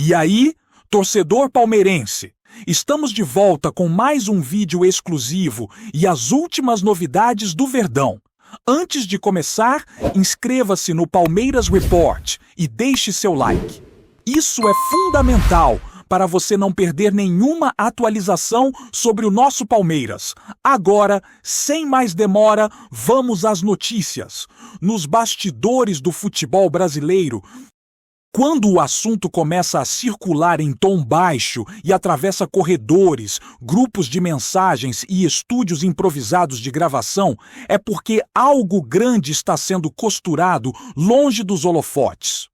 E aí, torcedor palmeirense, estamos de volta com mais um vídeo exclusivo e as últimas novidades do Verdão. Antes de começar, inscreva-se no Palmeiras Report e deixe seu like. Isso é fundamental para você não perder nenhuma atualização sobre o nosso Palmeiras. Agora, sem mais demora, vamos às notícias. Nos bastidores do futebol brasileiro, quando o assunto começa a circular em tom baixo e atravessa corredores, grupos de mensagens e estúdios improvisados de gravação, é porque algo grande está sendo costurado longe dos holofotes.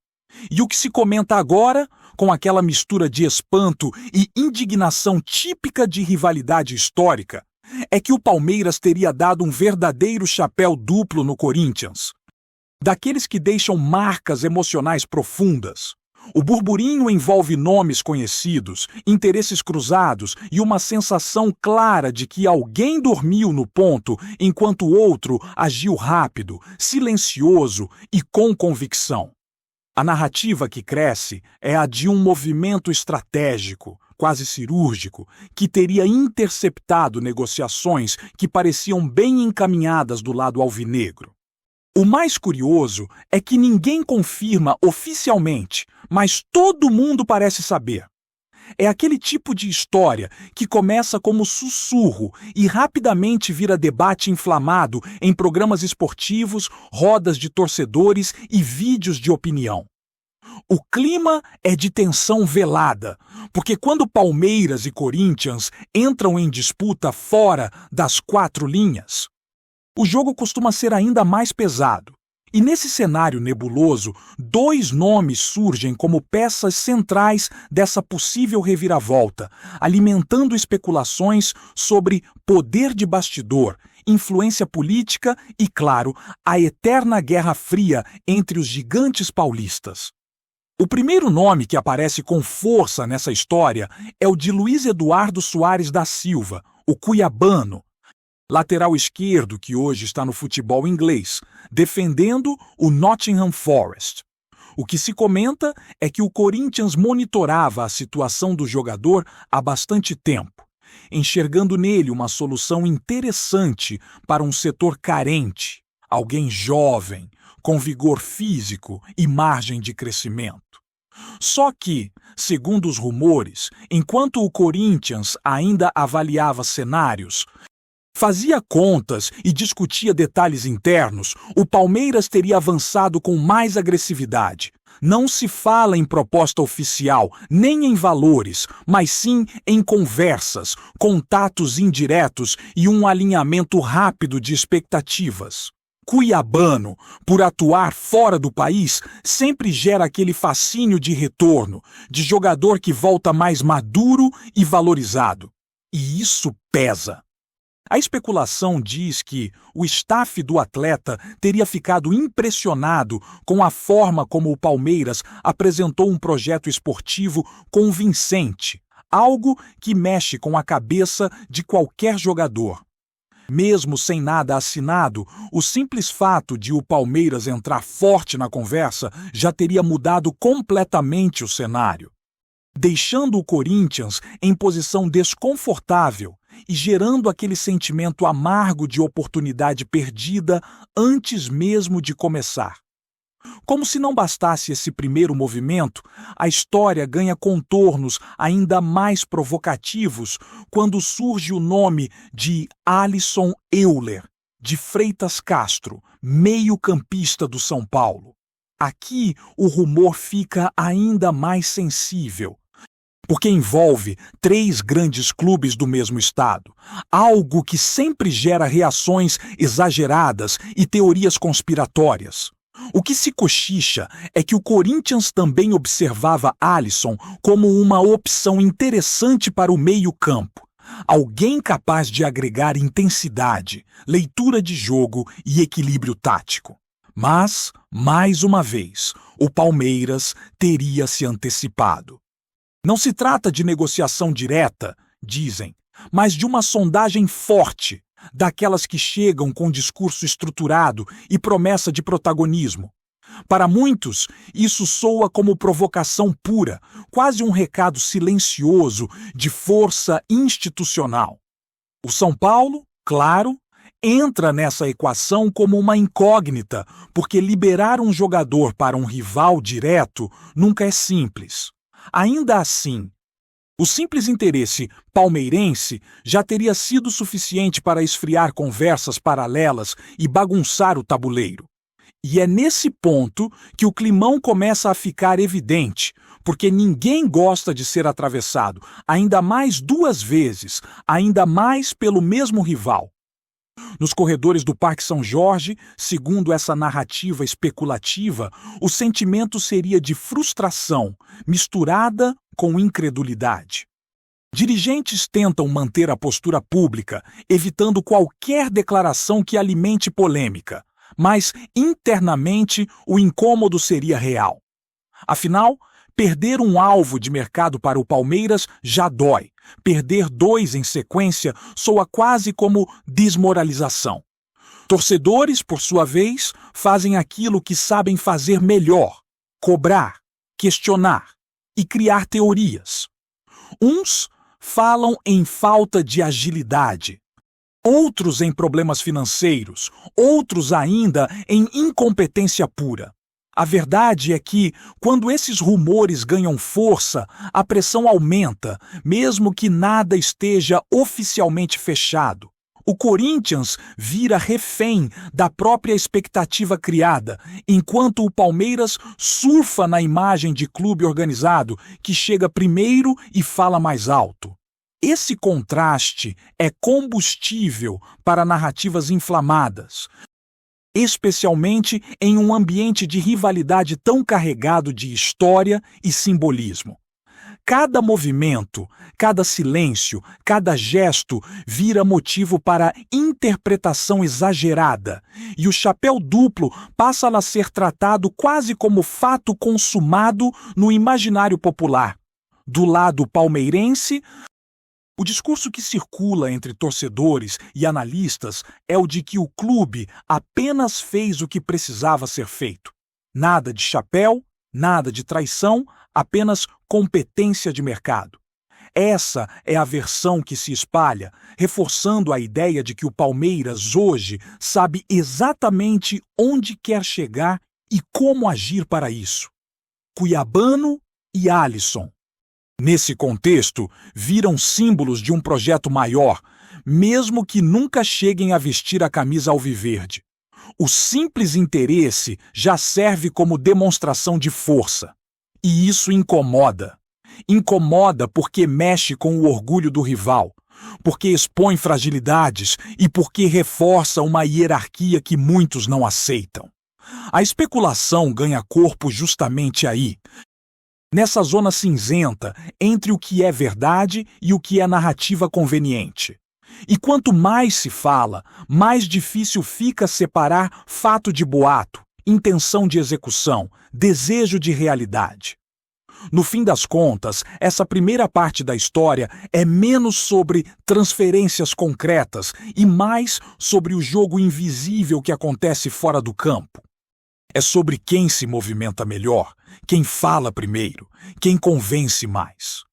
E o que se comenta agora, com aquela mistura de espanto e indignação típica de rivalidade histórica, é que o Palmeiras teria dado um verdadeiro chapéu duplo no Corinthians. Daqueles que deixam marcas emocionais profundas. O burburinho envolve nomes conhecidos, interesses cruzados e uma sensação clara de que alguém dormiu no ponto enquanto o outro agiu rápido, silencioso e com convicção. A narrativa que cresce é a de um movimento estratégico, quase cirúrgico, que teria interceptado negociações que pareciam bem encaminhadas do lado alvinegro. O mais curioso é que ninguém confirma oficialmente, mas todo mundo parece saber. É aquele tipo de história que começa como sussurro e rapidamente vira debate inflamado em programas esportivos, rodas de torcedores e vídeos de opinião. O clima é de tensão velada, porque quando Palmeiras e Corinthians entram em disputa fora das quatro linhas, o jogo costuma ser ainda mais pesado. E nesse cenário nebuloso, dois nomes surgem como peças centrais dessa possível reviravolta, alimentando especulações sobre poder de bastidor, influência política e, claro, a eterna Guerra Fria entre os gigantes paulistas. O primeiro nome que aparece com força nessa história é o de Luiz Eduardo Soares da Silva, o cuiabano, lateral esquerdo que hoje está no futebol inglês, defendendo o Nottingham Forest. O que se comenta é que o Corinthians monitorava a situação do jogador há bastante tempo, enxergando nele uma solução interessante para um setor carente, alguém jovem, com vigor físico e margem de crescimento. Só que, segundo os rumores, enquanto o Corinthians ainda avaliava cenários, fazia contas e discutia detalhes internos, o Palmeiras teria avançado com mais agressividade. Não se fala em proposta oficial, nem em valores, mas sim em conversas, contatos indiretos e um alinhamento rápido de expectativas. Cuiabano, por atuar fora do país, sempre gera aquele fascínio de retorno, de jogador que volta mais maduro e valorizado. E isso pesa. A especulação diz que o staff do atleta teria ficado impressionado com a forma como o Palmeiras apresentou um projeto esportivo convincente, algo que mexe com a cabeça de qualquer jogador. Mesmo sem nada assinado, o simples fato de o Palmeiras entrar forte na conversa já teria mudado completamente o cenário, deixando o Corinthians em posição desconfortável e gerando aquele sentimento amargo de oportunidade perdida antes mesmo de começar. Como se não bastasse esse primeiro movimento, a história ganha contornos ainda mais provocativos quando surge o nome de Alisson Euler, de Freitas Castro, meio-campista do São Paulo. Aqui o rumor fica ainda mais sensível, porque envolve três grandes clubes do mesmo estado, algo que sempre gera reações exageradas e teorias conspiratórias. O que se cochicha é que o Corinthians também observava Alisson como uma opção interessante para o meio-campo, alguém capaz de agregar intensidade, leitura de jogo e equilíbrio tático. Mas, mais uma vez, o Palmeiras teria se antecipado. Não se trata de negociação direta, dizem, mas de uma sondagem forte, daquelas que chegam com discurso estruturado e promessa de protagonismo. Para muitos, isso soa como provocação pura, quase um recado silencioso de força institucional. O São Paulo, claro, entra nessa equação como uma incógnita, porque liberar um jogador para um rival direto nunca é simples. Ainda assim, o simples interesse palmeirense já teria sido suficiente para esfriar conversas paralelas e bagunçar o tabuleiro. E é nesse ponto que o climão começa a ficar evidente, porque ninguém gosta de ser atravessado, ainda mais duas vezes, ainda mais pelo mesmo rival. Nos corredores do Parque São Jorge, segundo essa narrativa especulativa, o sentimento seria de frustração, misturada com incredulidade. Dirigentes tentam manter a postura pública, evitando qualquer declaração que alimente polêmica, mas internamente o incômodo seria real. Afinal, perder um alvo de mercado para o Palmeiras já dói. Perder 2 em sequência soa quase como desmoralização. Torcedores, por sua vez, fazem aquilo que sabem fazer melhor: cobrar, questionar e criar teorias. Uns falam em falta de agilidade, outros em problemas financeiros, outros ainda em incompetência pura. A verdade é que, quando esses rumores ganham força, a pressão aumenta, mesmo que nada esteja oficialmente fechado. O Corinthians vira refém da própria expectativa criada, enquanto o Palmeiras surfa na imagem de clube organizado que chega primeiro e fala mais alto. Esse contraste é combustível para narrativas inflamadas, especialmente em um ambiente de rivalidade tão carregado de história e simbolismo. Cada movimento, cada silêncio, cada gesto vira motivo para interpretação exagerada, e o chapéu duplo passa a ser tratado quase como fato consumado no imaginário popular. Do lado palmeirense, o discurso que circula entre torcedores e analistas é o de que o clube apenas fez o que precisava ser feito. Nada de chapéu, nada de traição, apenas competência de mercado. Essa é a versão que se espalha, reforçando a ideia de que o Palmeiras hoje sabe exatamente onde quer chegar e como agir para isso. Cuiabano e Alisson. Nesse contexto, viram símbolos de um projeto maior, mesmo que nunca cheguem a vestir a camisa alviverde. O simples interesse já serve como demonstração de força. E isso incomoda. Incomoda porque mexe com o orgulho do rival, porque expõe fragilidades e porque reforça uma hierarquia que muitos não aceitam. A especulação ganha corpo justamente aí, nessa zona cinzenta entre o que é verdade e o que é narrativa conveniente. E quanto mais se fala, mais difícil fica separar fato de boato, intenção de execução, desejo de realidade. No fim das contas, essa primeira parte da história é menos sobre transferências concretas e mais sobre o jogo invisível que acontece fora do campo. É sobre quem se movimenta melhor, quem fala primeiro, quem convence mais.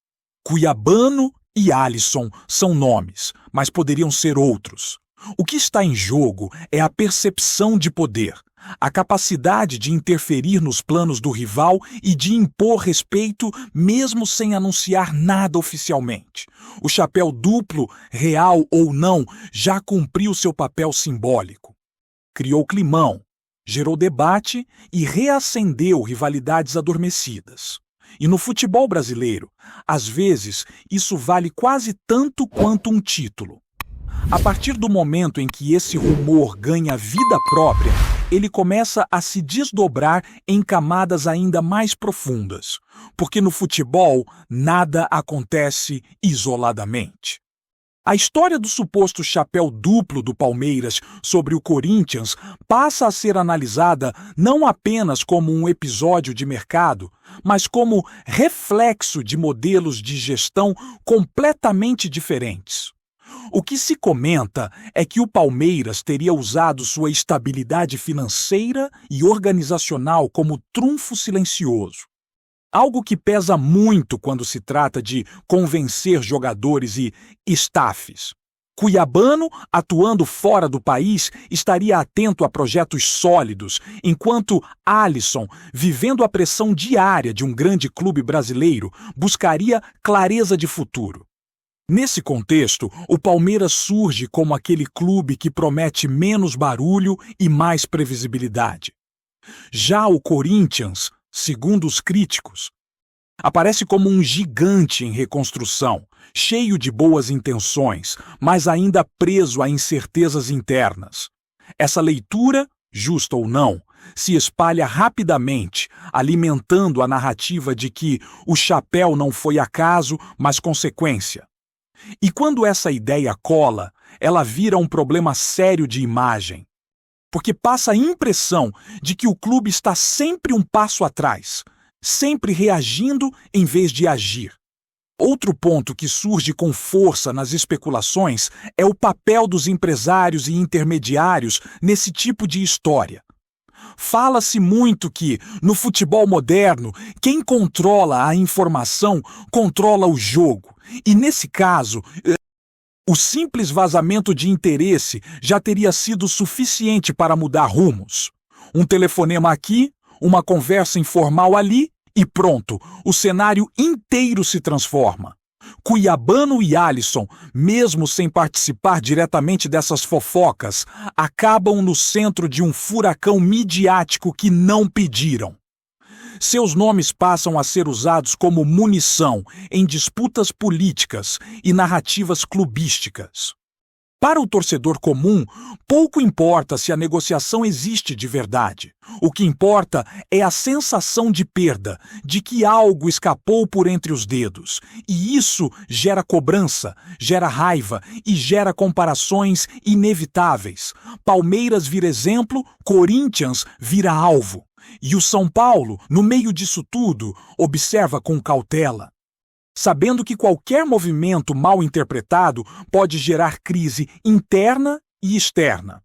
Cuiabano e Alisson são nomes, mas poderiam ser outros. O que está em jogo é a percepção de poder, a capacidade de interferir nos planos do rival e de impor respeito mesmo sem anunciar nada oficialmente. O chapéu duplo, real ou não, já cumpriu seu papel simbólico. Criou climão, gerou debate e reacendeu rivalidades adormecidas. E no futebol brasileiro, às vezes, isso vale quase tanto quanto um título. A partir do momento em que esse rumor ganha vida própria, ele começa a se desdobrar em camadas ainda mais profundas, porque no futebol nada acontece isoladamente. A história do suposto chapéu duplo do Palmeiras sobre o Corinthians passa a ser analisada não apenas como um episódio de mercado, mas como reflexo de modelos de gestão completamente diferentes. O que se comenta é que o Palmeiras teria usado sua estabilidade financeira e organizacional como trunfo silencioso. Algo que pesa muito quando se trata de convencer jogadores e staffs. Cuiabano, atuando fora do país, estaria atento a projetos sólidos, enquanto Alisson, vivendo a pressão diária de um grande clube brasileiro, buscaria clareza de futuro. Nesse contexto, o Palmeiras surge como aquele clube que promete menos barulho e mais previsibilidade. Já o Corinthians, segundo os críticos, aparece como um gigante em reconstrução, cheio de boas intenções, mas ainda preso a incertezas internas. Essa leitura, justa ou não, se espalha rapidamente, alimentando a narrativa de que o chapéu não foi acaso, mas consequência. E quando essa ideia cola, ela vira um problema sério de imagem, porque passa a impressão de que o clube está sempre um passo atrás, sempre reagindo em vez de agir. Outro ponto que surge com força nas especulações é o papel dos empresários e intermediários nesse tipo de história. Fala-se muito que, no futebol moderno, quem controla a informação controla o jogo, e nesse caso, o simples vazamento de interesse já teria sido suficiente para mudar rumos. Um telefonema aqui, uma conversa informal ali e pronto, o cenário inteiro se transforma. Cuiabano e Alisson, mesmo sem participar diretamente dessas fofocas, acabam no centro de um furacão midiático que não pediram. Seus nomes passam a ser usados como munição em disputas políticas e narrativas clubísticas. Para o torcedor comum, pouco importa se a negociação existe de verdade. O que importa é a sensação de perda, de que algo escapou por entre os dedos. E isso gera cobrança, gera raiva e gera comparações inevitáveis. Palmeiras vira exemplo, Corinthians vira alvo. E o São Paulo, no meio disso tudo, observa com cautela, sabendo que qualquer movimento mal interpretado pode gerar crise interna e externa.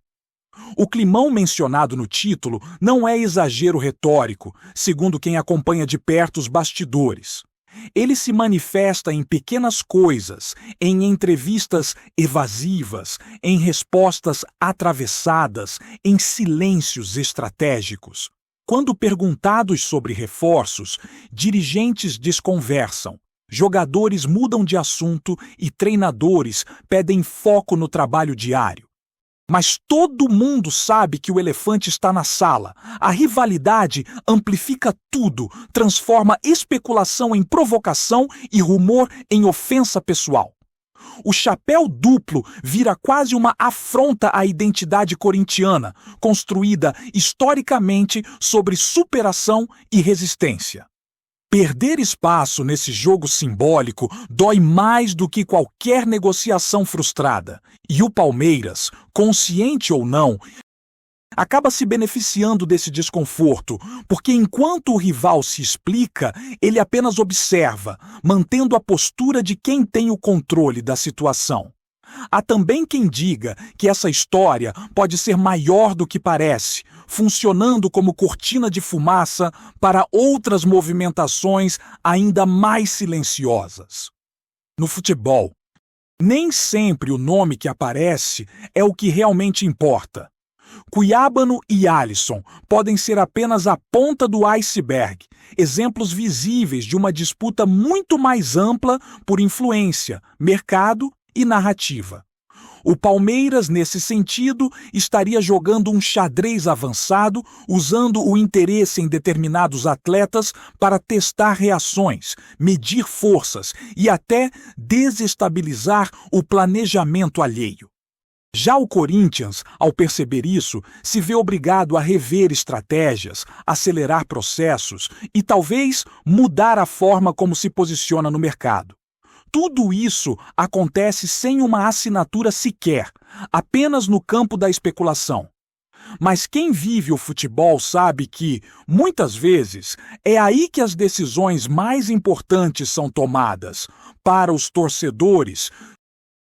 O climão mencionado no título não é exagero retórico, segundo quem acompanha de perto os bastidores. Ele se manifesta em pequenas coisas, em entrevistas evasivas, em respostas atravessadas, em silêncios estratégicos. Quando perguntados sobre reforços, dirigentes desconversam. Jogadores mudam de assunto e treinadores pedem foco no trabalho diário. Mas todo mundo sabe que o elefante está na sala. A rivalidade amplifica tudo, transforma especulação em provocação e rumor em ofensa pessoal. O chapéu duplo vira quase uma afronta à identidade corintiana, construída historicamente sobre superação e resistência. Perder espaço nesse jogo simbólico dói mais do que qualquer negociação frustrada. E o Palmeiras, consciente ou não, acaba se beneficiando desse desconforto, porque enquanto o rival se explica, ele apenas observa, mantendo a postura de quem tem o controle da situação. Há também quem diga que essa história pode ser maior do que parece, funcionando como cortina de fumaça para outras movimentações ainda mais silenciosas. No futebol, nem sempre o nome que aparece é o que realmente importa. Cuiabano e Alisson podem ser apenas a ponta do iceberg, exemplos visíveis de uma disputa muito mais ampla por influência, mercado e narrativa. O Palmeiras, nesse sentido, estaria jogando um xadrez avançado, usando o interesse em determinados atletas para testar reações, medir forças e até desestabilizar o planejamento alheio. Já o Corinthians, ao perceber isso, se vê obrigado a rever estratégias, acelerar processos e talvez mudar a forma como se posiciona no mercado. Tudo isso acontece sem uma assinatura sequer, apenas no campo da especulação. Mas quem vive o futebol sabe que, muitas vezes, é aí que as decisões mais importantes são tomadas. Para os torcedores,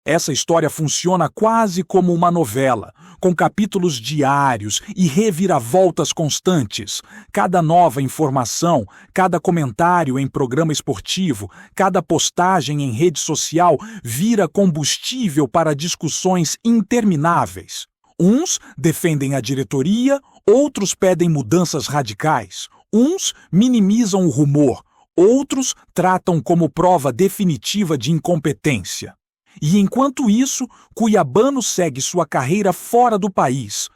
Essa história funciona quase como uma novela, com capítulos diários e reviravoltas constantes. Cada nova informação, cada comentário em programa esportivo, cada postagem em rede social vira combustível para discussões intermináveis. Uns defendem a diretoria, outros pedem mudanças radicais. Uns minimizam o rumor, outros tratam como prova definitiva de incompetência. E enquanto isso, Cuiabano segue sua carreira fora do país.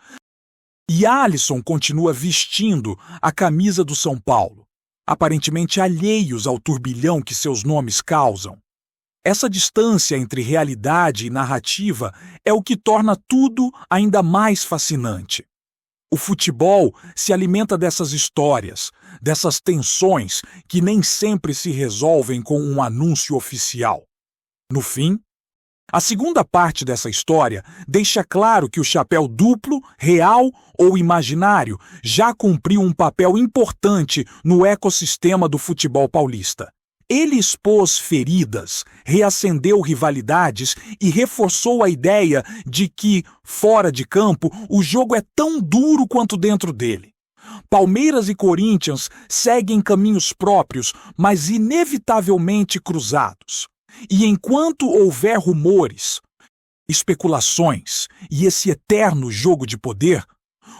E Alisson continua vestindo a camisa do São Paulo, aparentemente alheios ao turbilhão que seus nomes causam. Essa distância entre realidade e narrativa é o que torna tudo ainda mais fascinante. O futebol se alimenta dessas histórias, dessas tensões que nem sempre se resolvem com um anúncio oficial. No fim, a segunda parte dessa história deixa claro que o chapéu duplo, real ou imaginário, já cumpriu um papel importante no ecossistema do futebol paulista. Ele expôs feridas, reacendeu rivalidades e reforçou a ideia de que, fora de campo, o jogo é tão duro quanto dentro dele. Palmeiras e Corinthians seguem caminhos próprios, mas inevitavelmente cruzados. E enquanto houver rumores, especulações e esse eterno jogo de poder,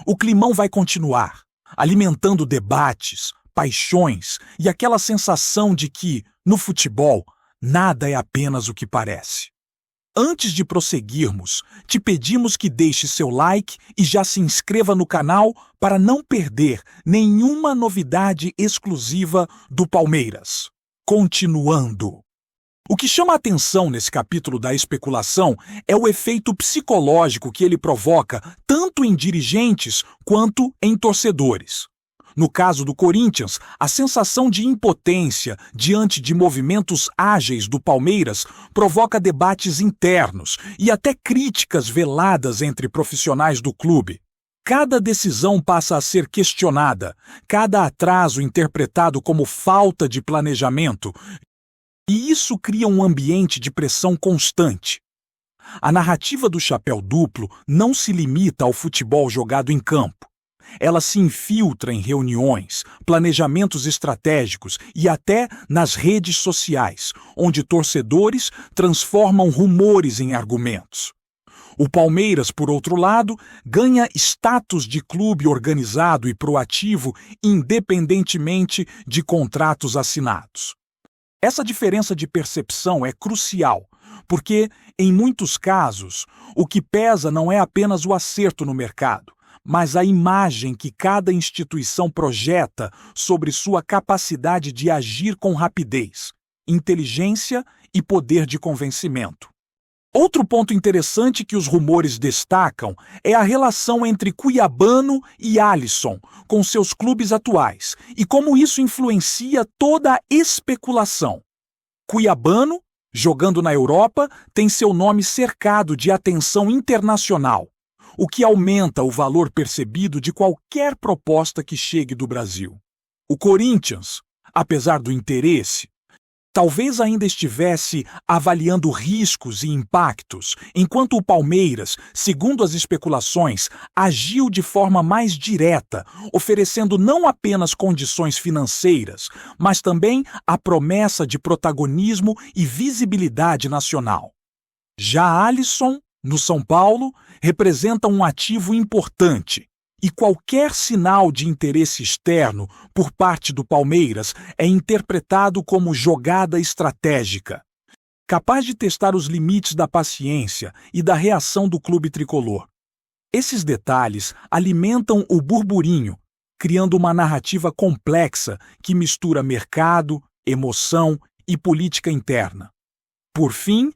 o climão vai continuar, alimentando debates, paixões e aquela sensação de que, no futebol, nada é apenas o que parece. Antes de prosseguirmos, te pedimos que deixe seu like e já se inscreva no canal para não perder nenhuma novidade exclusiva do Palmeiras. Continuando. O que chama a atenção nesse capítulo da especulação é o efeito psicológico que ele provoca tanto em dirigentes quanto em torcedores. No caso do Corinthians, a sensação de impotência diante de movimentos ágeis do Palmeiras provoca debates internos e até críticas veladas entre profissionais do clube. Cada decisão passa a ser questionada, cada atraso interpretado como falta de planejamento, e isso cria um ambiente de pressão constante. A narrativa do chapéu duplo não se limita ao futebol jogado em campo. Ela se infiltra em reuniões, planejamentos estratégicos e até nas redes sociais, onde torcedores transformam rumores em argumentos. O Palmeiras, por outro lado, ganha status de clube organizado e proativo independentemente de contratos assinados. Essa diferença de percepção é crucial, porque, em muitos casos, o que pesa não é apenas o acerto no mercado, mas a imagem que cada instituição projeta sobre sua capacidade de agir com rapidez, inteligência e poder de convencimento. Outro ponto interessante que os rumores destacam é a relação entre Cuiabano e Alisson com seus clubes atuais e como isso influencia toda a especulação. Cuiabano, jogando na Europa, tem seu nome cercado de atenção internacional, o que aumenta o valor percebido de qualquer proposta que chegue do Brasil. O Corinthians, apesar do interesse, talvez ainda estivesse avaliando riscos e impactos, enquanto o Palmeiras, segundo as especulações, agiu de forma mais direta, oferecendo não apenas condições financeiras, mas também a promessa de protagonismo e visibilidade nacional. Já Alisson, no São Paulo, representa um ativo importante. E qualquer sinal de interesse externo por parte do Palmeiras é interpretado como jogada estratégica, capaz de testar os limites da paciência e da reação do clube tricolor. Esses detalhes alimentam o burburinho, criando uma narrativa complexa que mistura mercado, emoção e política interna. Por fim,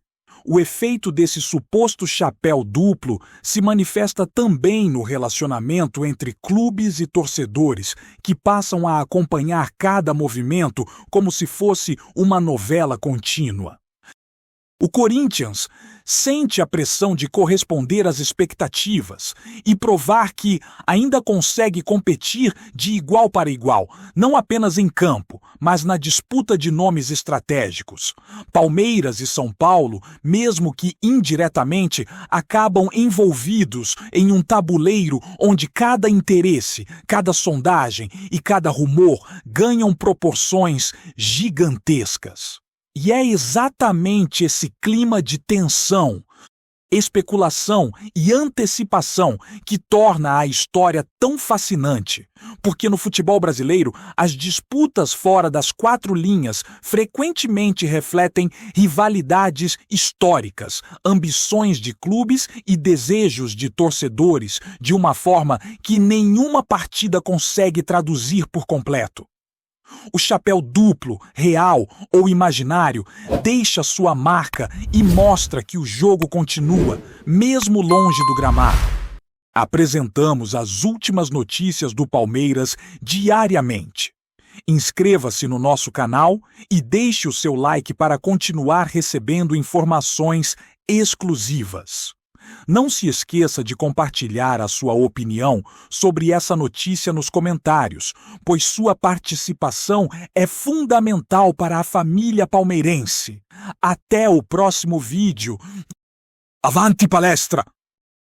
o efeito desse suposto chapéu duplo se manifesta também no relacionamento entre clubes e torcedores, que passam a acompanhar cada movimento como se fosse uma novela contínua. O Corinthians sente a pressão de corresponder às expectativas e provar que ainda consegue competir de igual para igual, não apenas em campo, mas na disputa de nomes estratégicos. Palmeiras e São Paulo, mesmo que indiretamente, acabam envolvidos em um tabuleiro onde cada interesse, cada sondagem e cada rumor ganham proporções gigantescas. E é exatamente esse clima de tensão, especulação e antecipação que torna a história tão fascinante. Porque no futebol brasileiro, as disputas fora das quatro linhas frequentemente refletem rivalidades históricas, ambições de clubes e desejos de torcedores de uma forma que nenhuma partida consegue traduzir por completo. O chapéu duplo, real ou imaginário, deixa sua marca e mostra que o jogo continua, mesmo longe do gramado. Apresentamos as últimas notícias do Palmeiras diariamente. Inscreva-se no nosso canal e deixe o seu like para continuar recebendo informações exclusivas. Não se esqueça de compartilhar a sua opinião sobre essa notícia nos comentários, pois sua participação é fundamental para a família palmeirense. Até o próximo vídeo. Avante palestra!